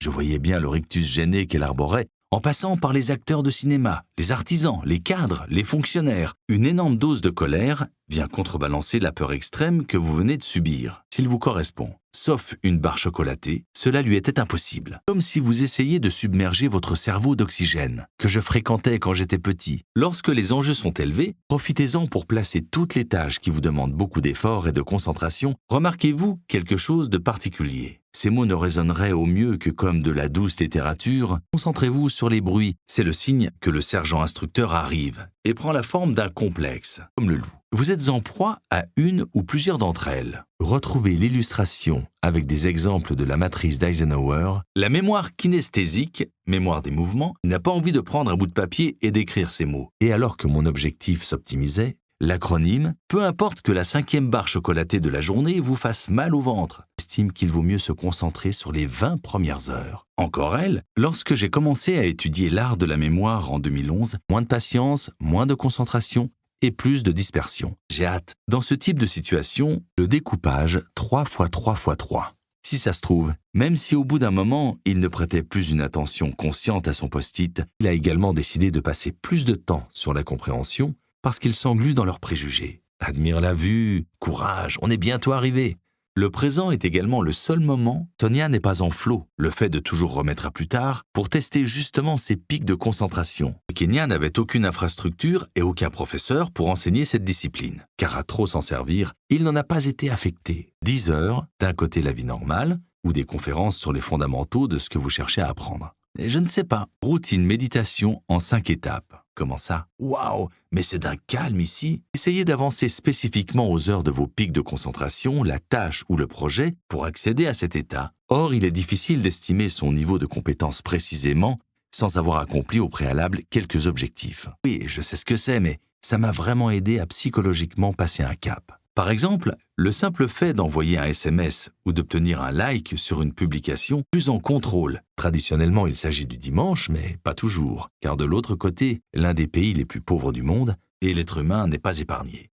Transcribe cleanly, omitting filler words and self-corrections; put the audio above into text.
Je voyais bien le rictus gêné qu'elle arborait, en passant par les acteurs de cinéma, les artisans, les cadres, les fonctionnaires. Une énorme dose de colère vient contrebalancer la peur extrême que vous venez de subir, s'il vous correspond. Sauf une barre chocolatée, cela lui était impossible. Comme si vous essayiez de submerger votre cerveau d'oxygène, que je fréquentais quand j'étais petit. Lorsque les enjeux sont élevés, profitez-en pour placer toutes les tâches qui vous demandent beaucoup d'efforts et de concentration. Remarquez-vous quelque chose de particulier. Ces mots ne résonneraient au mieux que comme de la douce littérature. Concentrez-vous sur les bruits. C'est le signe que le sergent instructeur arrive et prend la forme d'un complexe, comme le loup. Vous êtes en proie à une ou plusieurs d'entre elles. Retrouvez l'illustration avec des exemples de la matrice d'Eisenhower. La mémoire kinesthésique, mémoire des mouvements, n'a pas envie de prendre un bout de papier et d'écrire ces mots. Et alors que mon objectif s'optimisait, l'acronyme, peu importe que la 5e barre chocolatée de la journée vous fasse mal au ventre, estime qu'il vaut mieux se concentrer sur les 20 premières heures. Encore elle, lorsque j'ai commencé à étudier l'art de la mémoire en 2011, moins de patience, moins de concentration et plus de dispersion. J'ai hâte. Dans ce type de situation, le découpage 3 x 3 x 3. Si ça se trouve, même si au bout d'un moment, il ne prêtait plus une attention consciente à son post-it, il a également décidé de passer plus de temps sur la compréhension parce qu'il s'englue dans leurs préjugés. Admire la vue, courage, on est bientôt arrivé. Le présent est également le seul moment. Sonia n'est pas en flot, le fait de toujours remettre à plus tard, pour tester justement ses pics de concentration. Kenya n'avait aucune infrastructure et aucun professeur pour enseigner cette discipline, car à trop s'en servir, il n'en a pas été affecté. 10 heures, d'un côté la vie normale, ou des conférences sur les fondamentaux de ce que vous cherchez à apprendre. Et je ne sais pas. Routine méditation en 5 étapes. Comment ça? Waouh, mais c'est d'un calme ici. Essayez d'avancer spécifiquement aux heures de vos pics de concentration, la tâche ou le projet pour accéder à cet état. Or, il est difficile d'estimer son niveau de compétence précisément sans avoir accompli au préalable quelques objectifs. Oui, je sais ce que c'est, mais ça m'a vraiment aidé à psychologiquement passer un cap. Par exemple, le simple fait d'envoyer un SMS ou d'obtenir un like sur une publication plus en contrôle. Traditionnellement, il s'agit du dimanche, mais pas toujours, car de l'autre côté, l'un des pays les plus pauvres du monde, et l'être humain n'est pas épargné.